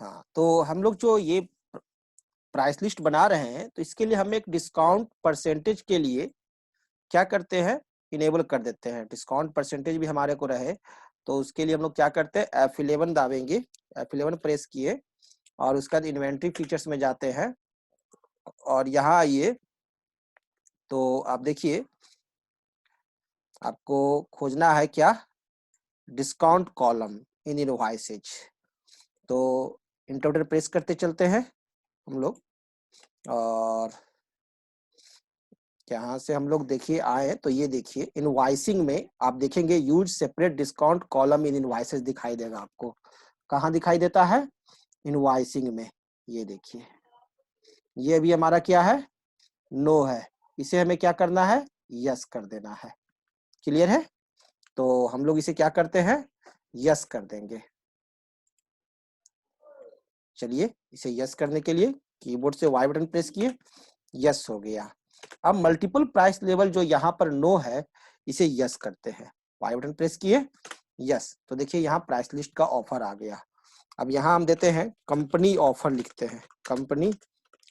हाँ, तो हम लोग जो ये प्राइस लिस्ट बना रहे हैं, तो इसके लिए हम एक डिस्काउंट परसेंटेज के लिए क्या करते हैं, इनेबल कर देते हैं। डिस्काउंट परसेंटेज भी हमारे को रहे, तो उसके लिए हम लोग क्या करते हैं, F11 दाबेंगे। F11 प्रेस किए और उसके बाद इन्वेंट्री फीचर्स में जाते हैं और यहाँ आइए। तो आप देखिए, आपको खोजना है क्या, डिस्काउंट कॉलम इन इनवॉइसेज। तो इंटरप्रेटर प्रेस करते चलते हैं हम लोग, और यहाँ से हम लोग देखिए आए, तो ये देखिए इनवॉइसिंग में आप देखेंगे use separate discount column in invoices दिखाई देगा आपको। कहाँ दिखाई देता है, इनवॉइसिंग में। ये देखिए, ये भी हमारा क्या है, नो है। इसे हमें क्या करना है, यस कर देना है। क्लियर है? तो हम लोग इसे क्या करते हैं, यस कर देंगे। चलिए, इसे यस करने के लिए कीबोर्ड से वाई बटन प्रेस किए, यस हो गया। अब मल्टीपल प्राइस लेवल जो यहाँ पर नो है, इसे यस करते हैं। वाई बटन प्रेस किए, यस। तो देखिए यहाँ प्राइस लिस्ट का ऑफर आ गया। अब यहाँ हम देते हैं कंपनी ऑफर, लिखते हैं कंपनी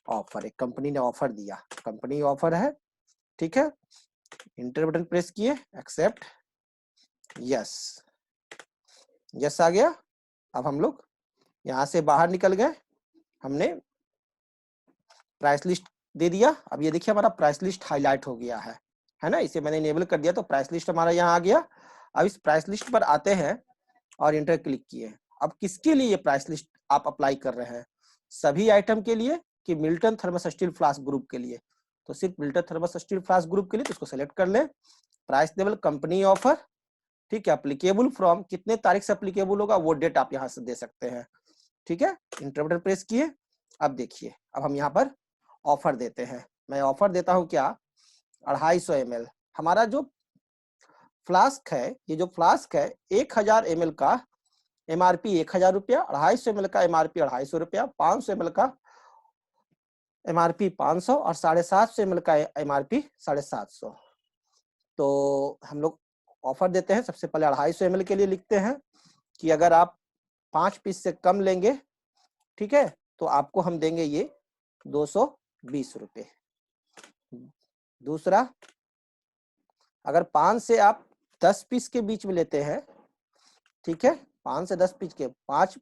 ऑफर। एक कंपनी ने ऑफर दिया, कंपनी ऑफर है, ठीक है। इंटर बटन प्रेस किए, एक्सेप्ट, यस, यस आ गया। अब हम लोग यहाँ से बाहर निकल गए, हमने प्राइस लिस्ट दे दिया। अब ये देखिए हमारा प्राइस लिस्ट हाईलाइट हो गया है ना। इसे मैंने इनेबल कर दिया, तो प्राइस लिस्ट हमारा यहाँ आ गया। अब इस प्राइस लिस्ट पर आते हैं और इंटर क्लिक किए। अब किसके लिए ये प्राइस लिस्ट आप अप्लाई कर रहे हैं, सभी आइटम के लिए कि Milton thermos steel flask group के लिए? तो सिर्फ Milton thermos steel flask group के लिए, तो इसको सेलेक्ट कर ले। प्राइस लेवल कंपनी ऑफर, ठीक है। अप्लीकेबल फ्रॉम, कितने तारीख से अप्लीकेबल होगा वो डेट आप यहाँ से दे सकते हैं, ठीक है। इंटर बटन प्रेस किए। अब देखिए, अब हम यहाँ पर ऑफर देते हैं। मैं ऑफर देता हूँ क्या, 250 ml। हमारा जो फ्लास्क है, ये जो फ्लास्क है 1000 ml का एमआरपी 1000 रुपया, 250 ml का एमआरपी 250 रुपया, 500 ml का एमआरपी 500 और 750 ml का एमआरपी 750। तो हम लोग ऑफर देते हैं। सबसे पहले 250 ml के लिए लिखते हैं कि अगर आप 5 पीस से कम लेंगे, ठीक है, तो आपको हम देंगे ये 220 रुपये। दूसरा, अगर 5 से आप 10 पीस के बीच में लेते हैं, ठीक है, 5 से 10 पीस के, 5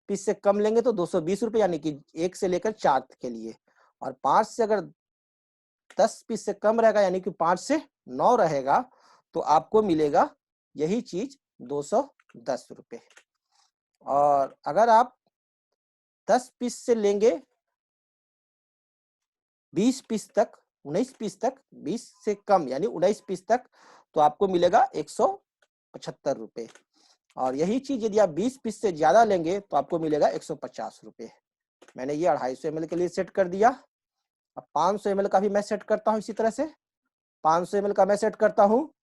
पीस से कम लेंगे तो 220 रुपये, यानी कि 1 से लेकर 4 के लिए। और 5 से अगर 10 पीस से कम रहेगा, यानी कि 5 से 9 रहेगा, तो आपको मिलेगा यही चीज 210 रुपये। और अगर आप 10 पीस से लेंगे 20 पीस तक, 19 पीस तक, 20 से कम यानी 19 पीस तक, तो आपको मिलेगा 175 रुपये। और यही चीज यदि आप 20 पीस से ज्यादा लेंगे तो आपको मिलेगा 150 रुपये। मैंने ये 250 ml के लिए सेट कर दिया। अब 500 ml का भी मैं सेट करता हूँ इसी तरह से। 500 ml का मैं सेट करता हूँ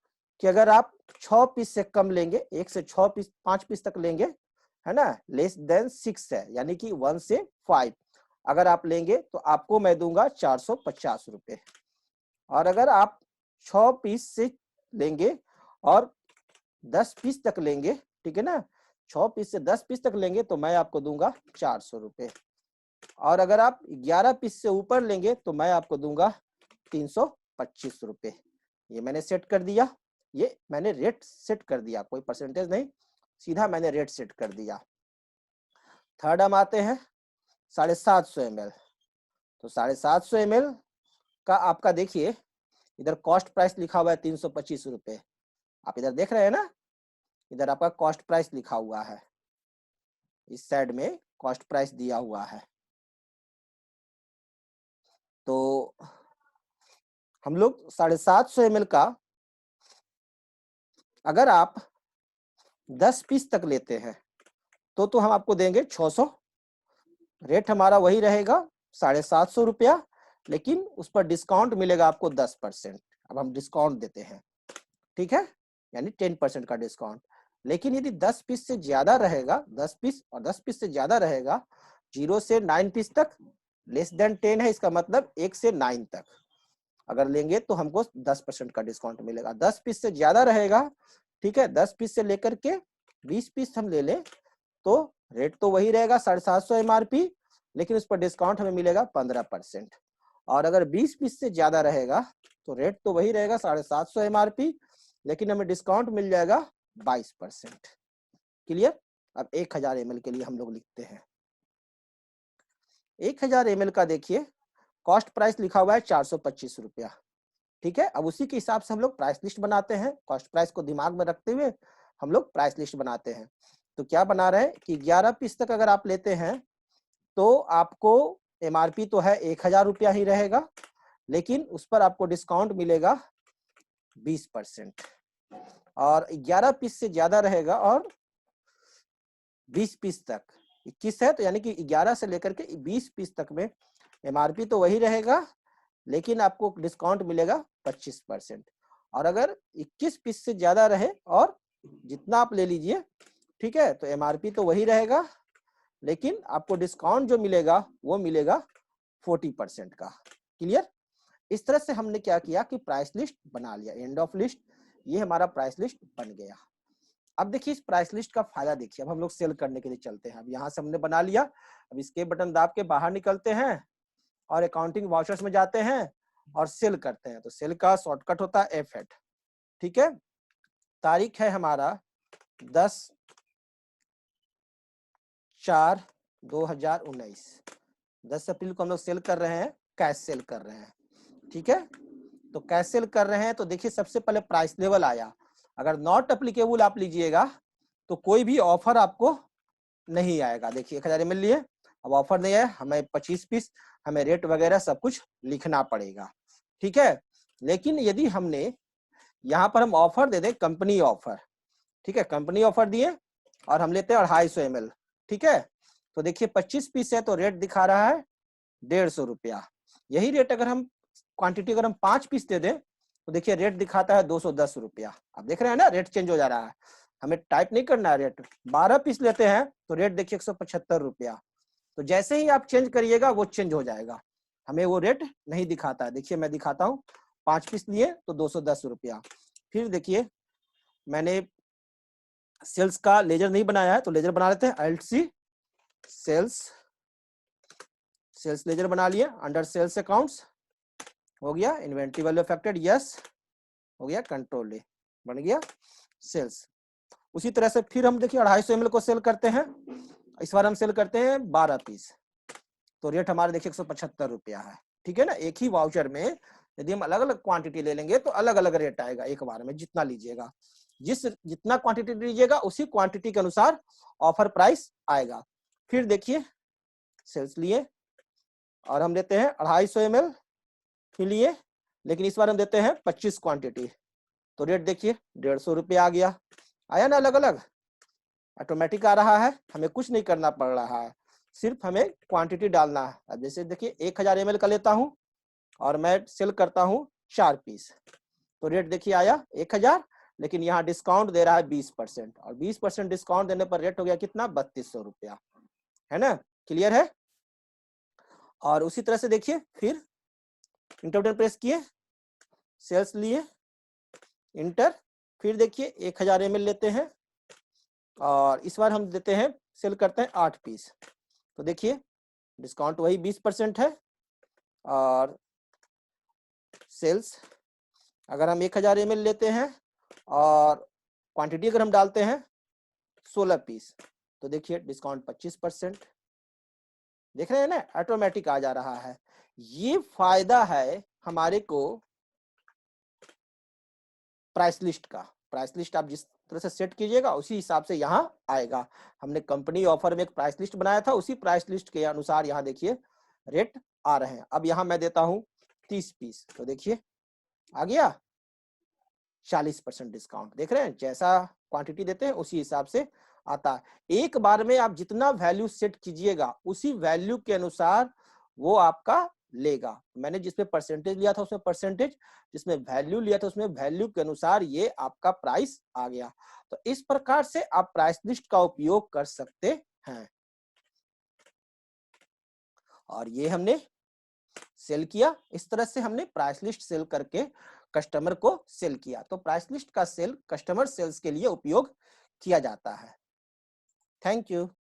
कि अगर आप 6 पीस से कम लेंगे, 1 से 6 पीस, 5 पीस तक लेंगे, है ना, लेस देन 6 है, यानी कि 1 से 5 अगर आप लेंगे तो आपको मैं दूंगा 450 रुपये। और अगर आप 6 पीस से लेंगे और 10 पीस तक लेंगे, ठीक है ना, 6 पीस से 10 पीस तक लेंगे तो मैं आपको दूंगा 400 रुपये। और अगर आप 11 पीस से ऊपर लेंगे तो मैं आपको दूंगा 325 रुपये। ये मैंने सेट कर दिया, ये मैंने रेट सेट कर दिया, कोई परसेंटेज नहीं, सीधा मैंने रेट सेट कर दिया। थर्ड हम आते हैं 750 ml। तो 750 ml का आपका देखिए इधर कॉस्ट प्राइस लिखा हुआ है 325 रुपये। आप इधर देख रहे हैं ना, इधर आपका कॉस्ट प्राइस लिखा हुआ है, इस साइड में कॉस्ट प्राइस दिया हुआ है। तो हम लोग 750 ml का अगर आप 10 पीस तक लेते हैं तो हम आपको देंगे 600। रेट हमारा वही रहेगा 750 रुपया, लेकिन उस पर डिस्काउंट मिलेगा आपको 10%। अब हम डिस्काउंट देते हैं, ठीक है, यानी 10% का डिस्काउंट। लेकिन यदि 10 पीस से ज्यादा रहेगा, 10 पीस और 10 पीस से ज्यादा रहेगा, 0 से 9 पीस तक, लेस देन 10 है, इसका मतलब 1 से 9 तक अगर लेंगे तो हमको 10% का डिस्काउंट मिलेगा। 10 पीस से ज्यादा रहेगा, ठीक है, 10 पीस से लेकर के 20 पीस हम ले लें तो रेट तो वही रहेगा 750 MRP, लेकिन उस पर डिस्काउंट हमें मिलेगा 15%। और अगर 20 पीस से ज्यादा रहेगा तो रेट तो वही रहेगा 750 MRP, लेकिन हमें डिस्काउंट मिल जाएगा 22%। क्लियर? अब 1000 ml के लिए हम लोग लिखते हैं। 1000 ml का देखिए कॉस्ट प्राइस लिखा हुआ है 425 रुपया। ठीक है, अब उसी के हिसाब से हम लोग प्राइस लिस्ट बनाते हैं। कॉस्ट प्राइस को दिमाग में रखते हुए हम लोग प्राइस लिस्ट बनाते हैं। तो क्या बना रहे हैं कि 11 पीस तक अगर आप लेते हैं तो आपको MRP तो है 1000 रुपया ही रहेगा, लेकिन उस पर आपको डिस्काउंट मिलेगा 20%। और 11 पीस से ज्यादा रहेगा और 20 पीस तक 21 है, तो यानी कि 11 से लेकर के 20 पीस तक में MRP तो वही रहेगा, लेकिन आपको डिस्काउंट मिलेगा 25%। और अगर 21 पीस से ज्यादा रहे और जितना आप ले लीजिए, ठीक है, तो MRP तो वही रहेगा, लेकिन आपको डिस्काउंट जो मिलेगा वो मिलेगा 40% का। क्लियर? इस तरह से हमने क्या किया कि प्राइस लिस्ट बना लिया, एंड ऑफ लिस्ट, ये हमारा प्राइस लिस्ट बन गया। अब देखिए इस प्राइस लिस्ट का फायदा देखिए। अब हम लोग सेल करने के लिए चलते हैं। अब यहाँ से हमने बना लिया, अब इसके बटन दाब के बाहर निकलते हैं और अकाउंटिंग वाउचर्स में जाते हैं और सेल करते हैं। तो सेल का शॉर्टकट होता है F8। ठीक है, तारीख है हमारा 10/4/2019। 10 अप्रैल को हम लोग सेल कर रहे हैं, कैश सेल कर रहे हैं। ठीक है, तो कैश सेल कर रहे हैं तो देखिए सबसे पहले प्राइस लेवल आया। अगर नॉट एप्लीकेबल आप लीजिएगा तो कोई भी ऑफर आपको नहीं आएगा। देखिए 1000 ml लिए, अब ऑफर नहीं है, हमें 25 पीस, हमें रेट वगैरह सब कुछ लिखना पड़ेगा। ठीक है, लेकिन यदि हमने यहाँ पर हम ऑफर दे दें, कंपनी ऑफर, ठीक है, कंपनी ऑफर दिए और हम लेते हैं 250 ml। ठीक है, तो देखिए 25 पीस है तो रेट दिखा रहा है 150 रुपया। यही रेट अगर हम क्वांटिटी अगर हम 5 पीस दे दें तो देखिए रेट दिखाता है 210 रुपया। आप देख रहे हैं ना, रेट चेंज हो जा रहा है। हमें टाइप नहीं करना है रेट। 12 पीस लेते हैं तो रेट देखिए 175 रुपया। तो जैसे ही आप चेंज करिएगा वो चेंज हो जाएगा, हमें वो रेट नहीं दिखाता है। देखिए मैं दिखाता हूँ, 5 पीस लिए तो 210 रुपया। फिर देखिए मैंने सेल्स का लेजर नहीं बनाया है तो लेजर बना लेते हैं, Alt+C सेल्स लेजर बना लिया। अंडर सेल्स अकाउंट्स हो गया, इन्वेंट्री वैल्यू अफेक्टेड, यस हो गया, कंट्रोल ए बन गया सेल्स। उसी तरह से फिर हम देखिए 250 ml को सेल करते हैं। इस बार हम सेल करते हैं 12 पीस, तो रेट हमारा देखिए 175 रुपया है। ठीक है ना, एक ही वाउचर में यदि हम अलग अलग क्वांटिटी ले लेंगे तो अलग अलग रेट आएगा। एक बार में जितना लीजिएगा, जितना क्वांटिटी लीजिएगा उसी क्वांटिटी के अनुसार ऑफर प्राइस आएगा। फिर देखिए सेल्स लिए और हम लेते हैं 250 ml लिए, लेकिन इस बार हम देते हैं 25 क्वांटिटी, तो रेट देखिए 150 रुपया आ गया। आया ना, अलग अलग ऑटोमेटिक आ रहा है, हमें कुछ नहीं करना पड़ रहा है, सिर्फ हमें क्वांटिटी डालना है। अब जैसे देखिए 1000 ml का लेता हूं और मैं सेल करता हूं 4 पीस, तो रेट देखिए आया 1000, लेकिन यहाँ डिस्काउंट दे रहा है 20%, और 20% डिस्काउंट देने पर रेट हो गया कितना, 3200 रुपया, है ना। क्लियर है? और उसी तरह से देखिए फिर इंटर बटन प्रेस किए, सेल्स लिए, इंटर, फिर देखिए 1000 ml लेते हैं और इस बार हम देते हैं, सेल करते हैं 8 पीस, तो देखिए डिस्काउंट वही 20% है। और सेल्स अगर हम 1000 ml लेते हैं और क्वांटिटी अगर हम डालते हैं 16 पीस, तो देखिए डिस्काउंट 25%। देख रहे हैं ना, ऑटोमेटिक आ जा रहा है। ये फायदा है हमारे को प्राइस लिस्ट का। प्राइस लिस्ट आप जिस तरह से सेट कीजिएगा उसी हिसाब से यहाँ आएगा। हमने कंपनी ऑफर में एक प्राइस लिस्ट बनाया था, उसी प्राइस लिस्ट के अनुसार यहाँ देखिए रेट आ रहे हैं। अब यहाँ मैं देता हूँ 30 पीस, तो देखिए आ गया 40% डिस्काउंट। देख रहे हैं, जैसा क्वांटिटी देते हैं उसी हिसाब से आता है। एक बार में आप जितना वैल्यू सेट कीजिएगा उसी वैल्यू के अनुसार वो आपका लेगा। मैंने जिसमें परसेंटेज लिया था उसमें परसेंटेज, जिसमें वैल्यू लिया था उसमें वैल्यू के अनुसार ये आपका प्राइस आ गया। तो इस प्रकार से आप प्राइस लिस्ट का उपयोग कर सकते हैं। और ये हमने सेल किया, इस तरह से हमने प्राइस लिस्ट सेल करके कस्टमर को सेल किया। तो प्राइस लिस्ट का सेल कस्टमर सेल्स के लिए उपयोग किया जाता है। Thank you.